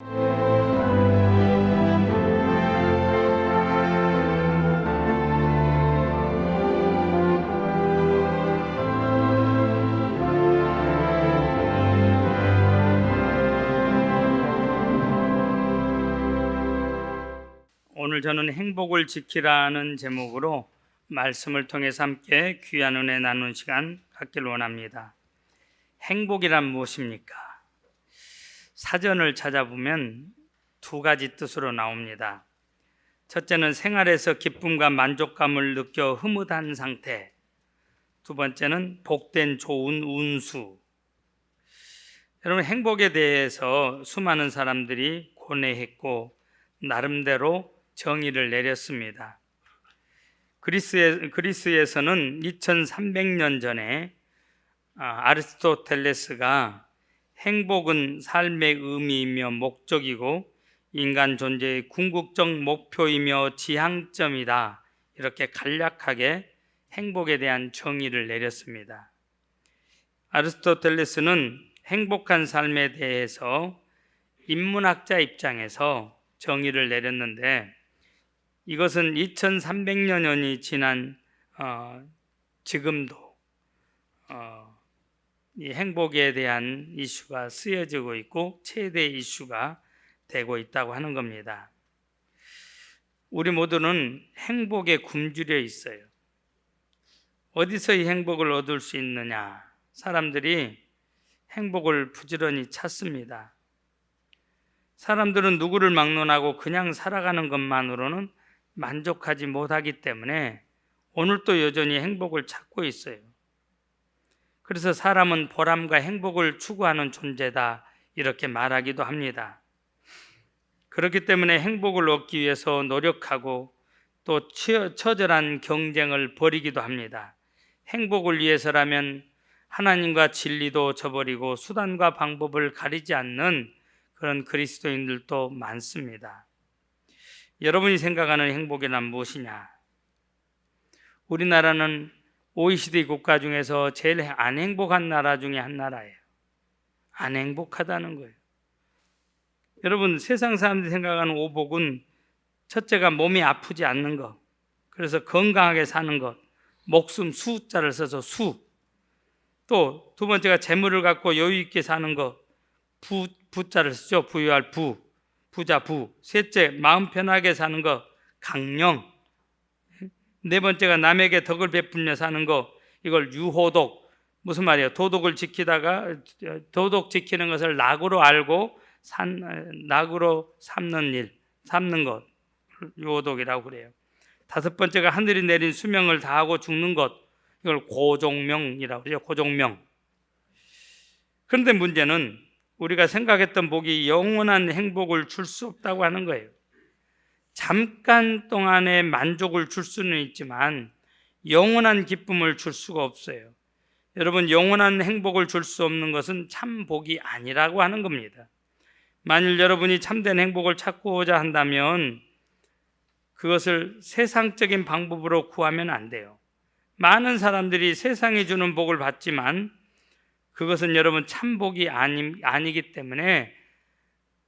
오늘 저는 행복을 지키라는 제목으로 말씀을 통해서 함께 귀한 은혜 나누는 시간 갖길 원합니다. 행복이란 무엇입니까? 사전을 찾아보면 두 가지 뜻으로 나옵니다. 첫째는 생활에서 기쁨과 만족감을 느껴 흐뭇한 상태, 두 번째는 복된 좋은 운수. 여러분, 행복에 대해서 수많은 사람들이 고뇌했고 나름대로 정의를 내렸습니다. 그리스에서는 2300년 전에 아리스토텔레스가 행복은 삶의 의미이며 목적이고 인간 존재의 궁극적 목표이며 지향점이다, 이렇게 간략하게 행복에 대한 정의를 내렸습니다. 아리스토텔레스는 행복한 삶에 대해서 인문학자 입장에서 정의를 내렸는데, 이것은 2300년이 지난 지금도 이 행복에 대한 이슈가 쓰여지고 있고 최대 이슈가 되고 있다고 하는 겁니다. 우리 모두는 행복에 굶주려 있어요. 어디서 이 행복을 얻을 수 있느냐? 사람들이 행복을 부지런히 찾습니다. 사람들은 누구를 막론하고 그냥 살아가는 것만으로는 만족하지 못하기 때문에 오늘도 여전히 행복을 찾고 있어요. 그래서 사람은 보람과 행복을 추구하는 존재다, 이렇게 말하기도 합니다. 그렇기 때문에 행복을 얻기 위해서 노력하고 또 처절한 경쟁을 벌이기도 합니다. 행복을 위해서라면 하나님과 진리도 저버리고 수단과 방법을 가리지 않는 그런 그리스도인들도 많습니다. 여러분이 생각하는 행복이란 무엇이냐? 우리나라는 OECD 국가 중에서 제일 안 행복한 나라 중에 한 나라예요. 안 행복하다는 거예요. 여러분, 세상 사람들이 생각하는 오복은 첫째가 몸이 아프지 않는 것, 그래서 건강하게 사는 것, 목숨 수자를 써서 수. 또 두 번째가 재물을 갖고 여유 있게 사는 것, 부자를 쓰죠. 부유할 부, 부자 부. 셋째, 마음 편하게 사는 것, 강령. 네 번째가 남에게 덕을 베풀며 사는 것, 이걸 유호독. 무슨 말이에요? 도덕을 지키다가 도덕 지키는 것을 낙으로 알고 낙으로 삼는 것, 유호독이라고 그래요. 다섯 번째가 하늘이 내린 수명을 다하고 죽는 것, 이걸 고종명이라고 그래요. 고종명. 그런데 문제는 우리가 생각했던 복이 영원한 행복을 줄 수 없다고 하는 거예요. 잠깐 동안의 만족을 줄 수는 있지만 영원한 기쁨을 줄 수가 없어요. 여러분, 영원한 행복을 줄 수 없는 것은 참 복이 아니라고 하는 겁니다. 만일 여러분이 참된 행복을 찾고자 한다면 그것을 세상적인 방법으로 구하면 안 돼요. 많은 사람들이 세상이 주는 복을 받지만 그것은 여러분 참 복이 아니기 때문에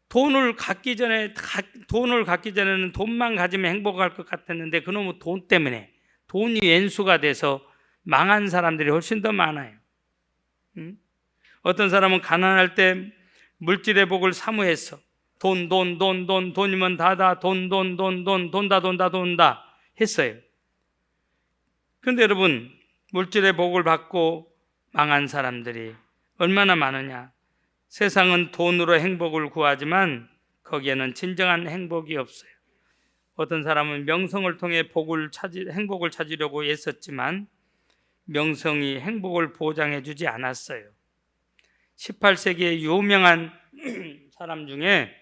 돈을 갖기 전에는 돈만 가지면 행복할 것 같았는데 그놈의 돈 때문에 돈이 왼수가 돼서 망한 사람들이 훨씬 더 많아요. 어떤 사람은 가난할 때 물질의 복을 사모했어. 돈이면 다다, 돈다 했어요. 그런데 여러분, 물질의 복을 받고 망한 사람들이 얼마나 많으냐? 세상은 돈으로 행복을 구하지만 거기에는 진정한 행복이 없어요. 어떤 사람은 명성을 통해 행복을 찾으려고 애썼지만 명성이 행복을 보장해 주지 않았어요. 18세기의 유명한 사람 중에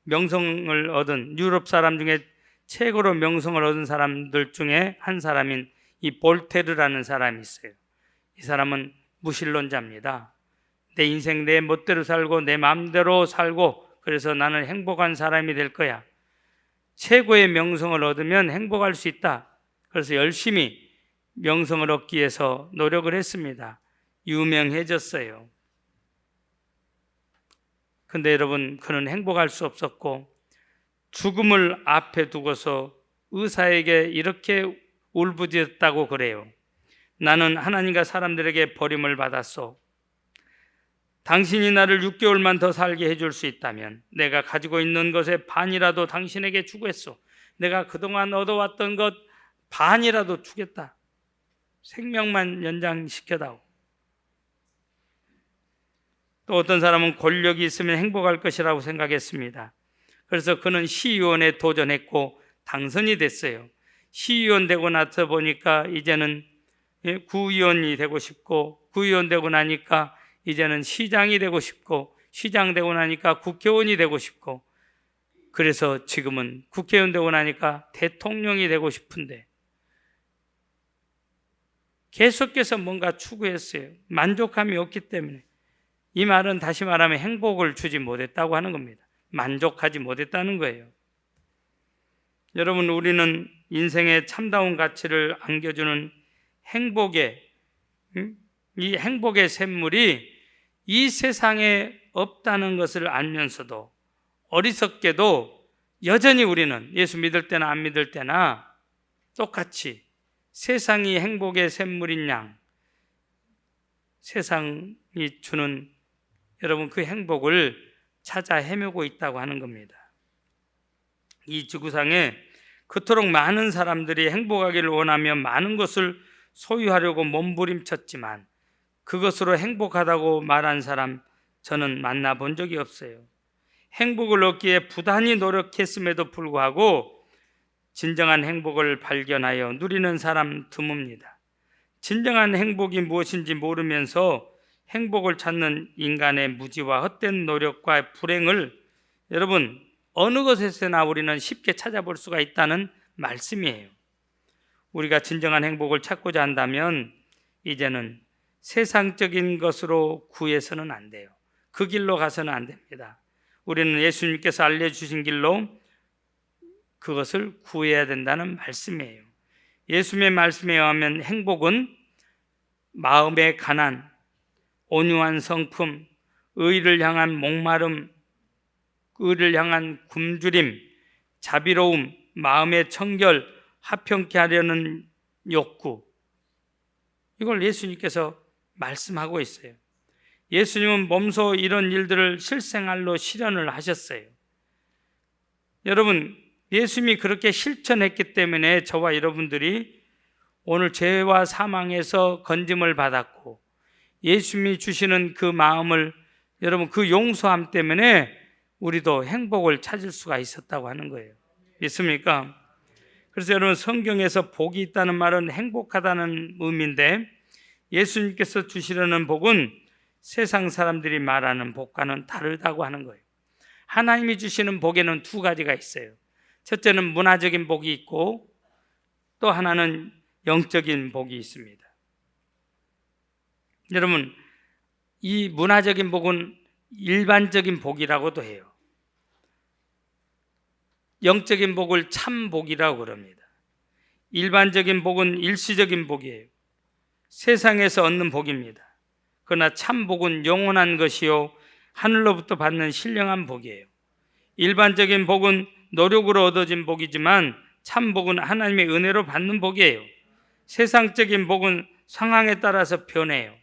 명성을 얻은, 유럽 사람 중에 최고로 명성을 얻은 사람들 중에 한 사람인 이 볼테르라는 사람이 있어요. 이 사람은 무신론자입니다. 내 인생 내 멋대로 살고 내 마음대로 살고 그래서 나는 행복한 사람이 될 거야. 최고의 명성을 얻으면 행복할 수 있다. 그래서 열심히 명성을 얻기 위해서 노력을 했습니다. 유명해졌어요. 근데 여러분, 그는 행복할 수 없었고 죽음을 앞에 두고서 의사에게 이렇게 울부짖었다고 그래요. 나는 하나님과 사람들에게 버림을 받았소. 당신이 나를 6개월만 더 살게 해줄 수 있다면 내가 가지고 있는 것의 반이라도 당신에게 주겠소. 내가 그동안 얻어왔던 것 반이라도 주겠다. 생명만 연장시켜다오. 또 어떤 사람은 권력이 있으면 행복할 것이라고 생각했습니다. 그래서 그는 시의원에 도전했고 당선이 됐어요. 시의원 되고 나서 보니까 이제는 구의원이 되고 싶고, 구의원 되고 나니까 이제는 시장이 되고 싶고, 시장 되고 나니까 국회의원이 되고 싶고, 그래서 지금은 국회의원 되고 나니까 대통령이 되고 싶은데 계속해서 뭔가 추구했어요. 만족감이 없기 때문에. 이 말은 다시 말하면 행복을 주지 못했다고 하는 겁니다. 만족하지 못했다는 거예요. 여러분, 우리는 인생의 참다운 가치를 안겨주는 이 행복의 샘물이 이 세상에 없다는 것을 알면서도 어리석게도 여전히 우리는 예수 믿을 때나 안 믿을 때나 똑같이 세상이 행복의 샘물인 양, 세상이 주는 여러분 그 행복을 찾아 헤매고 있다고 하는 겁니다. 이 지구상에 그토록 많은 사람들이 행복하기를 원하며 많은 것을 소유하려고 몸부림쳤지만 그것으로 행복하다고 말한 사람 저는 만나본 적이 없어요. 행복을 얻기에 부단히 노력했음에도 불구하고 진정한 행복을 발견하여 누리는 사람 드뭅니다. 진정한 행복이 무엇인지 모르면서 행복을 찾는 인간의 무지와 헛된 노력과 불행을 여러분 어느 것에서나 우리는 쉽게 찾아볼 수가 있다는 말씀이에요. 우리가 진정한 행복을 찾고자 한다면 이제는 세상적인 것으로 구해서는 안 돼요. 그 길로 가서는 안 됩니다. 우리는 예수님께서 알려주신 길로 그것을 구해야 된다는 말씀이에요. 예수님의 말씀에 의하면 행복은 마음의 가난, 온유한 성품, 의를 향한 목마름, 의를 향한 굶주림, 자비로움, 마음의 청결, 화평케 하려는 욕구, 이걸 예수님께서 말씀하고 있어요. 예수님은 몸소 이런 일들을 실생활로 실현을 하셨어요. 여러분, 예수님이 그렇게 실천했기 때문에 저와 여러분들이 오늘 죄와 사망에서 건짐을 받았고 예수님이 주시는 그 마음을 여러분 그 용서함 때문에 우리도 행복을 찾을 수가 있었다고 하는 거예요. 믿습니까? 그래서 여러분 성경에서 복이 있다는 말은 행복하다는 의미인데 예수님께서 주시려는 복은 세상 사람들이 말하는 복과는 다르다고 하는 거예요. 하나님이 주시는 복에는 두 가지가 있어요. 첫째는 문화적인 복이 있고 또 하나는 영적인 복이 있습니다. 여러분, 이 문화적인 복은 일반적인 복이라고도 해요. 영적인 복을 참 복이라고 그럽니다. 일반적인 복은 일시적인 복이에요. 세상에서 얻는 복입니다. 그러나 참 복은 영원한 것이요 하늘로부터 받는 신령한 복이에요. 일반적인 복은 노력으로 얻어진 복이지만 참 복은 하나님의 은혜로 받는 복이에요. 세상적인 복은 상황에 따라서 변해요.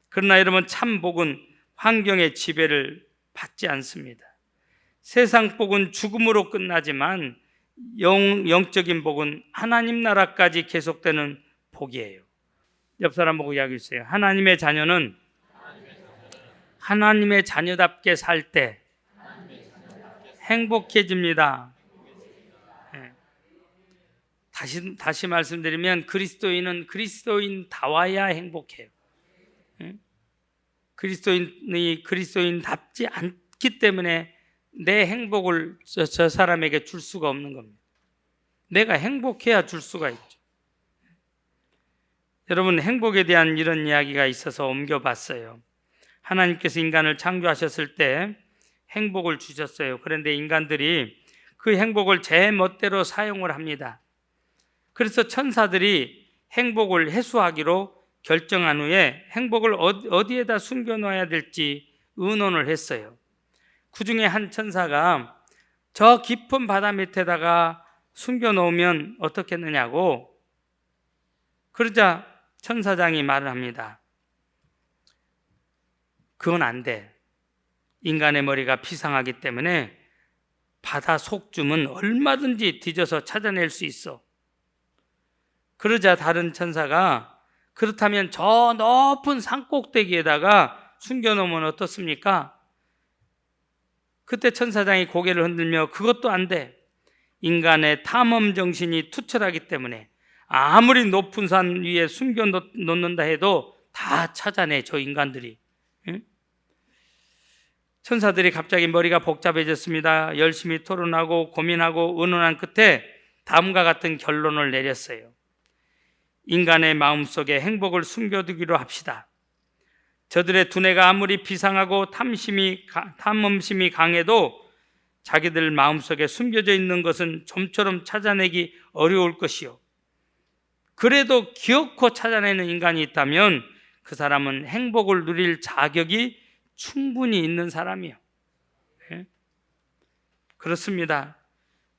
그러나 여러분 참 복은 환경의 지배를 받지 않습니다. 세상 복은 죽음으로 끝나지만 영적인 복은 하나님 나라까지 계속되는 복이에요. 옆 사람 보고 이야기해 주세요. 하나님의 자녀는 하나님의 자녀답게 살 때 행복해집니다. 네. 다시 말씀드리면 그리스도인은 그리스도인다워야 행복해요. 네? 그리스도인이 그리스도인답지 않기 때문에 내 행복을 저 사람에게 줄 수가 없는 겁니다. 내가 행복해야 줄 수가 있죠. 여러분 행복에 대한 이런 이야기가 있어서 옮겨봤어요. 하나님께서 인간을 창조하셨을 때 행복을 주셨어요. 그런데 인간들이 그 행복을 제 멋대로 사용을 합니다. 그래서 천사들이 행복을 해소하기로 결정한 후에 행복을 어디에다 숨겨놔야 될지 의논을 했어요. 그 중에 한 천사가 저 깊은 바다 밑에다가 숨겨놓으면 어떻겠느냐고. 그러자 천사장이 말을 합니다. 그건 안 돼. 인간의 머리가 비상하기 때문에 바다 속쯤은 얼마든지 뒤져서 찾아낼 수 있어. 그러자 다른 천사가 그렇다면 저 높은 산꼭대기에다가 숨겨놓으면 어떻습니까? 그때 천사장이 고개를 흔들며 그것도 안 돼. 인간의 탐험 정신이 투철하기 때문에 아무리 높은 산 위에 숨겨놓는다 해도 다 찾아내, 저 인간들이. 응? 천사들이 갑자기 머리가 복잡해졌습니다. 열심히 토론하고 고민하고 의논한 끝에 다음과 같은 결론을 내렸어요. 인간의 마음속에 행복을 숨겨두기로 합시다. 저들의 두뇌가 아무리 비상하고 탐험심이 강해도 자기들 마음속에 숨겨져 있는 것은 좀처럼 찾아내기 어려울 것이요. 그래도 기어코 찾아내는 인간이 있다면 그 사람은 행복을 누릴 자격이 충분히 있는 사람이요. 네? 그렇습니다.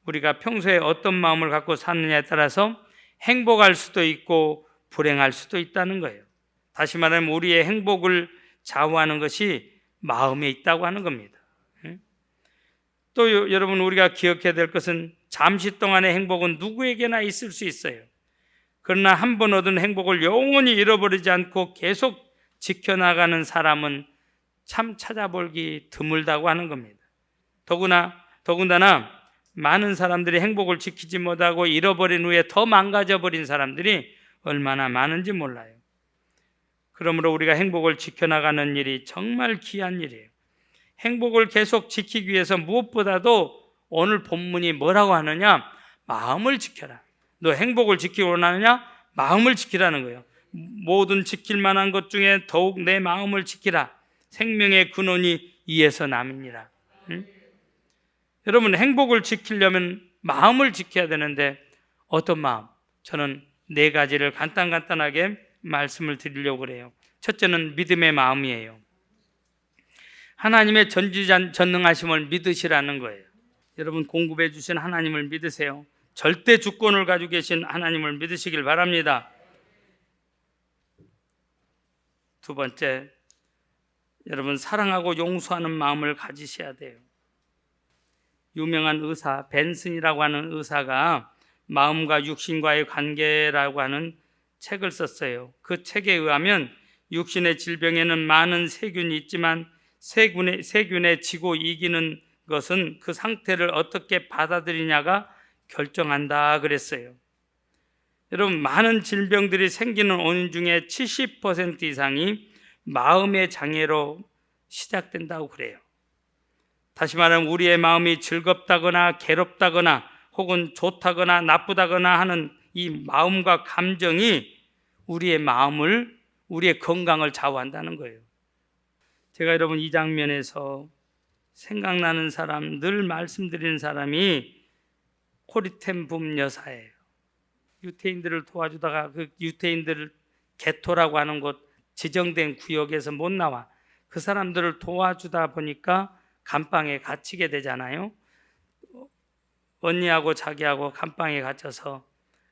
우리가 평소에 어떤 마음을 갖고 사느냐에 따라서 행복할 수도 있고 불행할 수도 있다는 거예요. 다시 말하면 우리의 행복을 좌우하는 것이 마음에 있다고 하는 겁니다. 또 여러분, 우리가 기억해야 될 것은 잠시 동안의 행복은 누구에게나 있을 수 있어요. 그러나 한 번 얻은 행복을 영원히 잃어버리지 않고 계속 지켜나가는 사람은 참 찾아보기 드물다고 하는 겁니다. 더군다나 많은 사람들이 행복을 지키지 못하고 잃어버린 후에 더 망가져버린 사람들이 얼마나 많은지 몰라요. 그러므로 우리가 행복을 지켜나가는 일이 정말 귀한 일이에요. 행복을 계속 지키기 위해서 무엇보다도 오늘 본문이 뭐라고 하느냐? 마음을 지켜라. 너 행복을 지키기 원하느냐? 마음을 지키라는 거예요. 모든 지킬 만한 것 중에 더욱 내 마음을 지키라. 생명의 근원이 이에서 남이니라. 응? 여러분, 행복을 지키려면 마음을 지켜야 되는데 어떤 마음? 저는 4가지를 간단하게 말씀을 드리려고 그래요. 첫째는 믿음의 마음이에요. 하나님의 전지전능하심을 믿으시라는 거예요. 여러분, 공급해 주신 하나님을 믿으세요. 절대 주권을 가지고 계신 하나님을 믿으시길 바랍니다. 두 번째, 여러분, 사랑하고 용서하는 마음을 가지셔야 돼요. 유명한 의사 벤슨이라고 하는 의사가 마음과 육신과의 관계라고 하는 책을 썼어요. 그 책에 의하면 육신의 질병에는 많은 세균이 있지만 세균에 지고 이기는 것은 그 상태를 어떻게 받아들이냐가 결정한다 그랬어요. 여러분, 많은 질병들이 생기는 원인 중에 70% 이상이 마음의 장애로 시작된다고 그래요. 다시 말하면 우리의 마음이 즐겁다거나 괴롭다거나 혹은 좋다거나 나쁘다거나 하는 이 마음과 감정이 우리의 건강을 좌우한다는 거예요. 제가 여러분, 이 장면에서 생각나는 사람, 늘 말씀드리는 사람이 코리텐붐 여사예요. 유태인들을 도와주다가 그 유태인들을 게토라고 하는 곳, 지정된 구역에서 못 나와. 그 사람들을 도와주다 보니까 감방에 갇히게 되잖아요. 언니하고 자기하고 감방에 갇혀서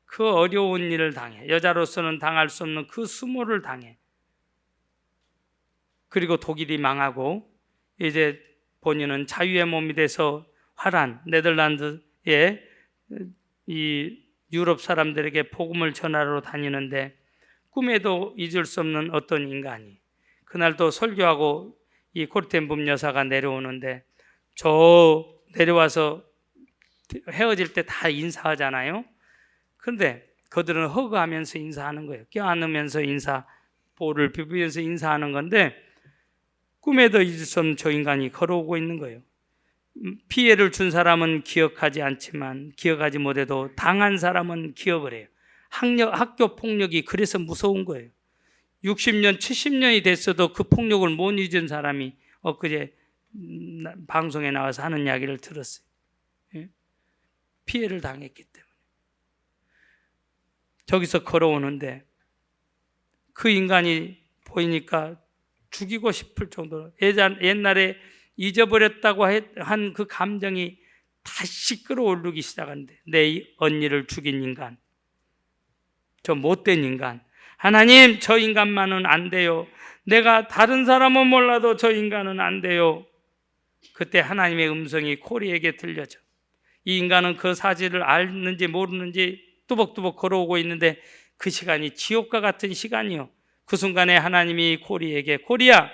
그 어려운 일을 당해. 여자로서는 당할 수 없는 그 수모를 당해. 그리고 독일이 망하고 이제 본인은 자유의 몸이 돼서 화란 네덜란드에 이 유럽 사람들에게 복음을 전하러 다니는데 꿈에도 잊을 수 없는 어떤 인간이 그날도 설교하고 이 코리텐붐 여사가 내려오는데 저 내려와서 헤어질 때 다 인사하잖아요. 그런데 그들은 허그하면서 인사하는 거예요. 껴안으면서 볼을 비비면서 인사하는 건데 꿈에도 잊을 수 없는 저 인간이 걸어오고 있는 거예요. 피해를 준 사람은 기억하지 않지만 기억하지 못해도 당한 사람은 기억을 해요. 학교 폭력이 그래서 무서운 거예요. 60년, 70년이 됐어도 그 폭력을 못 잊은 사람이 엊그제 방송에 나와서 하는 이야기를 들었어요. 피해를 당했기 때문에. 저기서 걸어오는데 그 인간이 보이니까 죽이고 싶을 정도로 옛날에 잊어버렸다고 한 그 감정이 다시 끌어오르기 시작하는데, 내 언니를 죽인 인간, 저 못된 인간, 하나님 저 인간만은 안 돼요. 내가 다른 사람은 몰라도 저 인간은 안 돼요. 그때 하나님의 음성이 코리에게 들려져. 이 인간은 그 사실을 알는지 모르는지 뚜벅뚜벅 걸어오고 있는데 그 시간이 지옥과 같은 시간이요. 그 순간에 하나님이 코리에게, 코리야,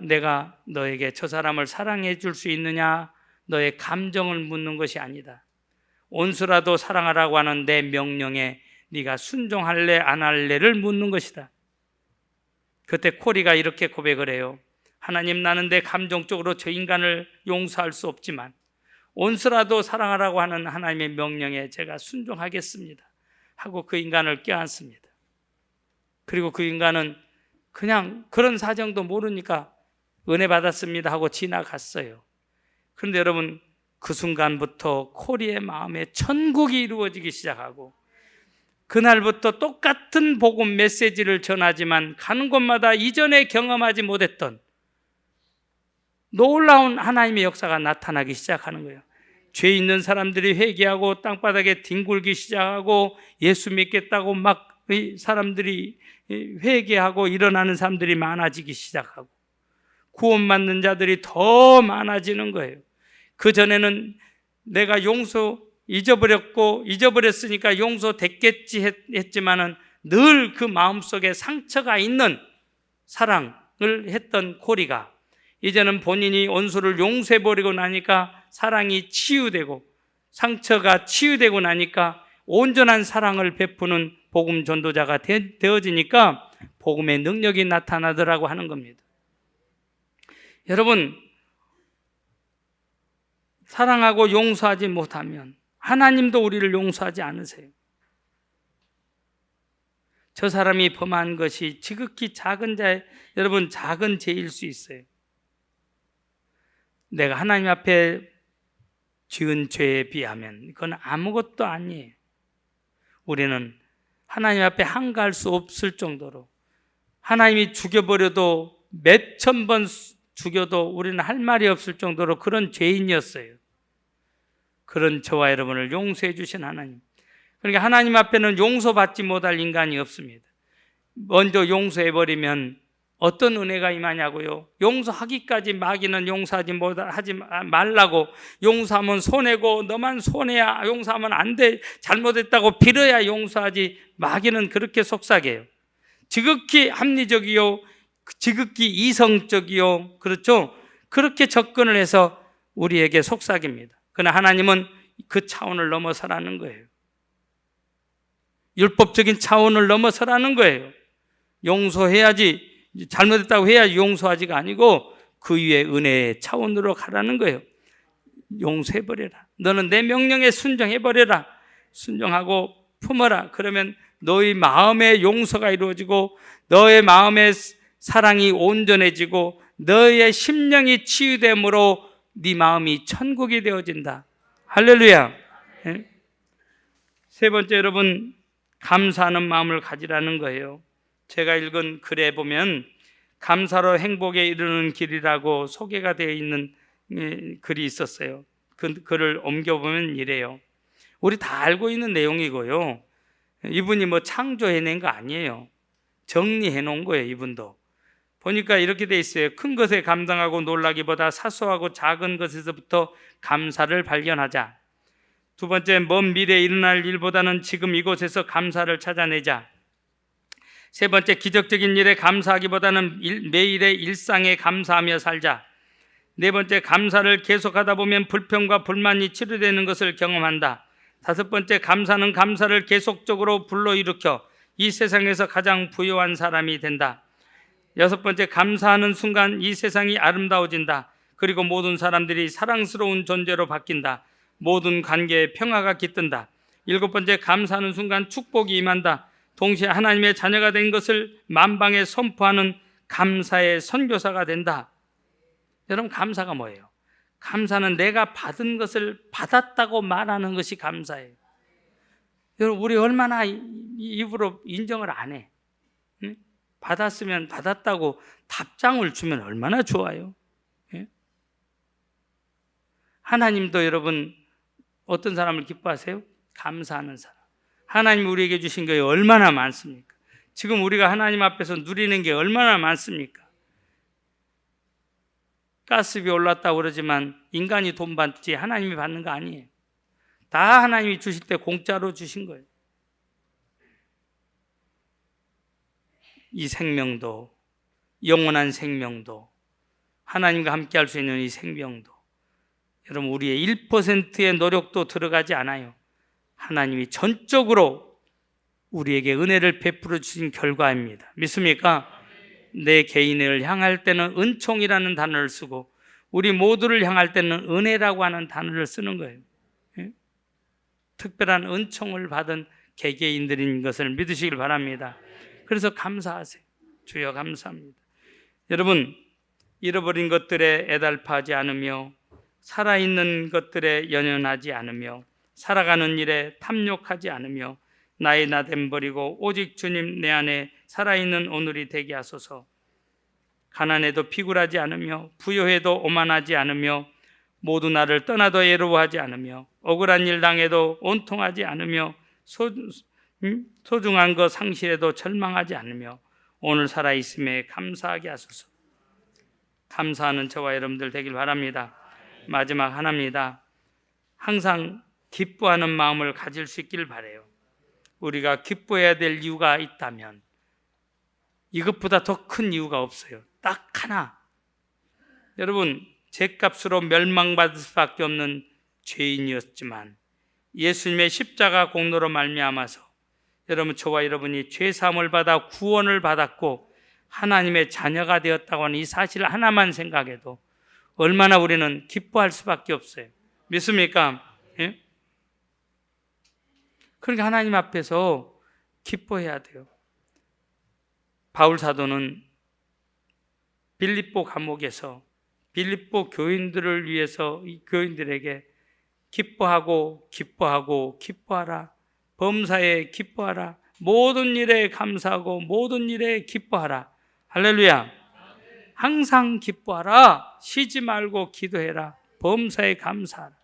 내가 너에게 저 사람을 사랑해 줄 수 있느냐, 너의 감정을 묻는 것이 아니다. 온수라도 사랑하라고 하는 내 명령에 네가 순종할래 안 할래를 묻는 것이다. 그때 코리가 이렇게 고백을 해요. 하나님, 나는 내 감정적으로 저 인간을 용서할 수 없지만 온수라도 사랑하라고 하는 하나님의 명령에 제가 순종하겠습니다 하고 그 인간을 껴안습니다. 그리고 그 인간은 그냥 그런 사정도 모르니까 은혜 받았습니다 하고 지나갔어요. 그런데 여러분, 그 순간부터 코리의 마음에 천국이 이루어지기 시작하고, 그날부터 똑같은 복음 메시지를 전하지만 가는 곳마다 이전에 경험하지 못했던 놀라운 하나님의 역사가 나타나기 시작하는 거예요. 죄 있는 사람들이 회개하고 땅바닥에 뒹굴기 시작하고, 예수 믿겠다고 막 사람들이 회개하고 일어나는 사람들이 많아지기 시작하고, 구원받는 자들이 더 많아지는 거예요. 그전에는 내가 잊어버렸으니까 용서됐겠지 했지만은 늘 그 마음속에 상처가 있는 사랑을 했던 코리가 이제는 본인이 원수를 용서해버리고 나니까 사랑이 치유되고, 상처가 치유되고 나니까 온전한 사랑을 베푸는 복음 전도자가 되어지니까 복음의 능력이 나타나더라고 하는 겁니다. 여러분, 사랑하고 용서하지 못하면 하나님도 우리를 용서하지 않으세요. 저 사람이 범한 것이 지극히 여러분 작은 죄일 수 있어요. 내가 하나님 앞에 지은 죄에 비하면 그건 아무것도 아니에요. 우리는 하나님 앞에 한가할 수 없을 정도로, 하나님이 죽여버려도 몇천 번 죽여도 우리는 할 말이 없을 정도로 그런 죄인이었어요. 그런 저와 여러분을 용서해 주신 하나님. 그러니까 하나님 앞에는 용서받지 못할 인간이 없습니다. 먼저 용서해버리면 어떤 은혜가 임하냐고요? 용서하기까지 마귀는 용서하지 말라고, 용서하면 손해고 너만 손해야, 용서하면 안 돼, 잘못했다고 빌어야 용서하지, 마귀는 그렇게 속삭여요. 지극히 합리적이요, 지극히 이성적이요, 그렇죠? 그렇게 접근을 해서 우리에게 속삭입니다. 그러나 하나님은 그 차원을 넘어서라는 거예요. 율법적인 차원을 넘어서라는 거예요. 용서해야지, 잘못했다고 해야 용서하지가 아니고 그 위에 은혜의 차원으로 가라는 거예요. 용서해버려라. 너는 내 명령에 순종해버려라. 순종하고 품어라. 그러면 너의 마음의 용서가 이루어지고, 너의 마음의 사랑이 온전해지고, 너의 심령이 치유됨으로 네 마음이 천국이 되어진다. 할렐루야. 네? 세 번째, 여러분, 감사하는 마음을 가지라는 거예요. 제가 읽은 글에 보면 감사로 행복에 이르는 길이라고 소개가 되어 있는 글이 있었어요. 그 글을 옮겨보면 이래요. 우리 다 알고 있는 내용이고요. 이분이 뭐 창조해낸 거 아니에요. 정리해 놓은 거예요. 이분도. 보니까 이렇게 돼 있어요. 큰 것에 감당하고 놀라기보다 사소하고 작은 것에서부터 감사를 발견하자. 두 번째, 먼 미래에 일어날 일보다는 지금 이곳에서 감사를 찾아내자. 세 번째, 기적적인 일에 감사하기보다는 매일의 일상에 감사하며 살자. 네 번째, 감사를 계속하다 보면 불평과 불만이 치료되는 것을 경험한다. 다섯 번째, 감사는 감사를 계속적으로 불러일으켜 이 세상에서 가장 부유한 사람이 된다. 여섯 번째, 감사하는 순간 이 세상이 아름다워진다. 그리고 모든 사람들이 사랑스러운 존재로 바뀐다. 모든 관계에 평화가 깃든다. 일곱 번째, 감사하는 순간 축복이 임한다. 동시에 하나님의 자녀가 된 것을 만방에 선포하는 감사의 선교사가 된다. 여러분, 감사가 뭐예요? 감사는 내가 받은 것을 받았다고 말하는 것이 감사예요. 여러분, 우리 얼마나 입으로 인정을 안 해? 응? 받았으면 받았다고 답장을 주면 얼마나 좋아요. 예? 하나님도 여러분 어떤 사람을 기뻐하세요? 감사하는 사람. 하나님 우리에게 주신 게 얼마나 많습니까? 지금 우리가 하나님 앞에서 누리는 게 얼마나 많습니까? 가스비 올랐다고 그러지만 인간이 돈 받지 하나님이 받는 거 아니에요. 다 하나님이 주실 때 공짜로 주신 거예요. 이 생명도, 영원한 생명도, 하나님과 함께 할 수 있는 이 생명도, 여러분 우리의 1%의 노력도 들어가지 않아요. 하나님이 전적으로 우리에게 은혜를 베풀어 주신 결과입니다. 믿습니까? 내 개인을 향할 때는 은총이라는 단어를 쓰고 우리 모두를 향할 때는 은혜라고 하는 단어를 쓰는 거예요. 예? 특별한 은총을 받은 개개인들인 것을 믿으시길 바랍니다. 그래서 감사하세요. 주여 감사합니다. 여러분 잃어버린 것들에 애달파하지 않으며 살아있는 것들에 연연하지 않으며 살아가는 일에 탐욕하지 않으며 나의 나됨 버리고 오직 주님 내 안에 살아있는 오늘이 되게 하소서. 가난해도 피굴하지 않으며 부요해도 오만하지 않으며 모두 나를 떠나도 애로워하지 않으며 억울한 일 당해도 온통하지 않으며 소중한 것 상실해도 절망하지 않으며 오늘 살아있음에 감사하게 하소서. 감사하는 저와 여러분들 되길 바랍니다. 마지막 하나입니다. 항상 기뻐하는 마음을 가질 수 있길 바라요. 우리가 기뻐해야 될 이유가 있다면 이것보다 더 큰 이유가 없어요. 딱 하나. 여러분 죄값으로 멸망받을 수밖에 없는 죄인이었지만 예수님의 십자가 공로로 말미암아서 여러분 저와 여러분이 죄사함을 받아 구원을 받았고 하나님의 자녀가 되었다고 하는 이 사실 하나만 생각해도 얼마나 우리는 기뻐할 수밖에 없어요. 믿습니까? 예? 그러니까 하나님 앞에서 기뻐해야 돼요. 바울 사도는 빌립보 감옥에서 빌립보 교인들을 위해서 이 교인들에게 기뻐하고 기뻐하고 기뻐하라, 범사에 기뻐하라, 모든 일에 감사하고 모든 일에 기뻐하라. 할렐루야. 항상 기뻐하라, 쉬지 말고 기도해라, 범사에 감사하라.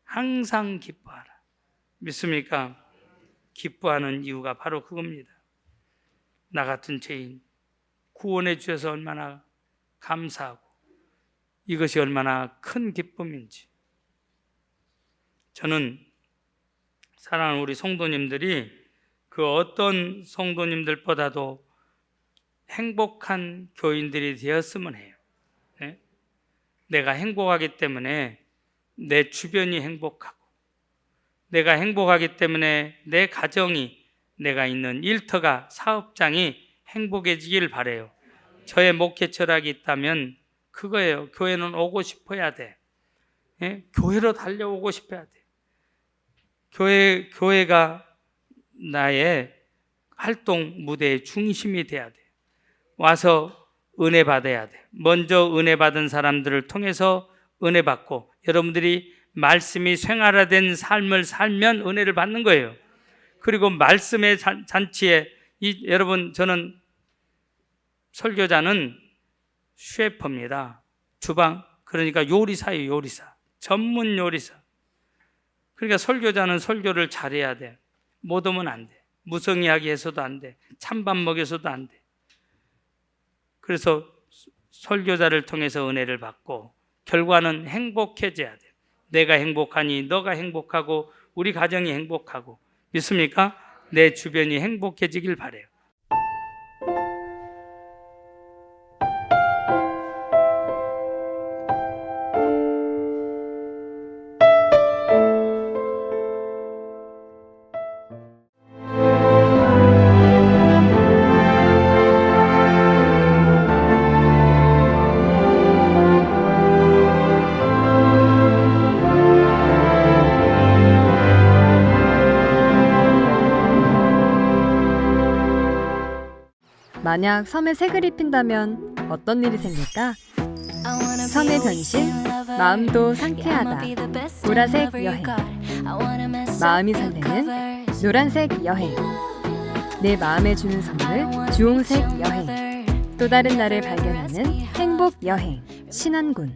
항상 기뻐하라. 믿습니까? 기뻐하는 이유가 바로 그겁니다. 나 같은 죄인 구원해 주셔서 얼마나 감사하고 이것이 얼마나 큰 기쁨인지. 저는 사랑하는 우리 성도님들이 그 어떤 성도님들보다도 행복한 교인들이 되었으면 해요. 네? 내가 행복하기 때문에 내 주변이 행복하고 내가 행복하기 때문에 내 가정이, 내가 있는 일터가, 사업장이 행복해지길 바라요. 저의 목회 철학이 있다면 그거예요. 교회는 오고 싶어야 돼. 예? 교회로 달려오고 싶어야 돼. 교회가 나의 활동 무대의 중심이 돼야 돼. 와서 은혜 받아야 돼. 먼저 은혜 받은 사람들을 통해서 은혜 받고 여러분들이 말씀이 생활화된 삶을 살면 은혜를 받는 거예요. 그리고 말씀의 잔치에 여러분 저는 설교자는 셰프입니다. 주방, 그러니까 요리사예요. 요리사, 전문 요리사. 그러니까 설교자는 설교를 잘해야 돼. 못 오면 안 돼. 무성의하게 해서도 안 돼. 찬밥 먹여서도 안 돼. 그래서 설교자를 통해서 은혜를 받고 결과는 행복해져야 돼. 내가 행복하니 너가 행복하고 우리 가정이 행복하고. 믿습니까? 내 주변이 행복해지길 바라요. 만약 섬에 색을 입힌다면 어떤 일이 생길까? 섬의 변신, 마음도 상쾌하다. 보라색 여행, 마음이 설레는 노란색 여행. 내 마음에 주는 선물 주홍색 여행. 또 다른 나를 발견하는 행복 여행 신안군.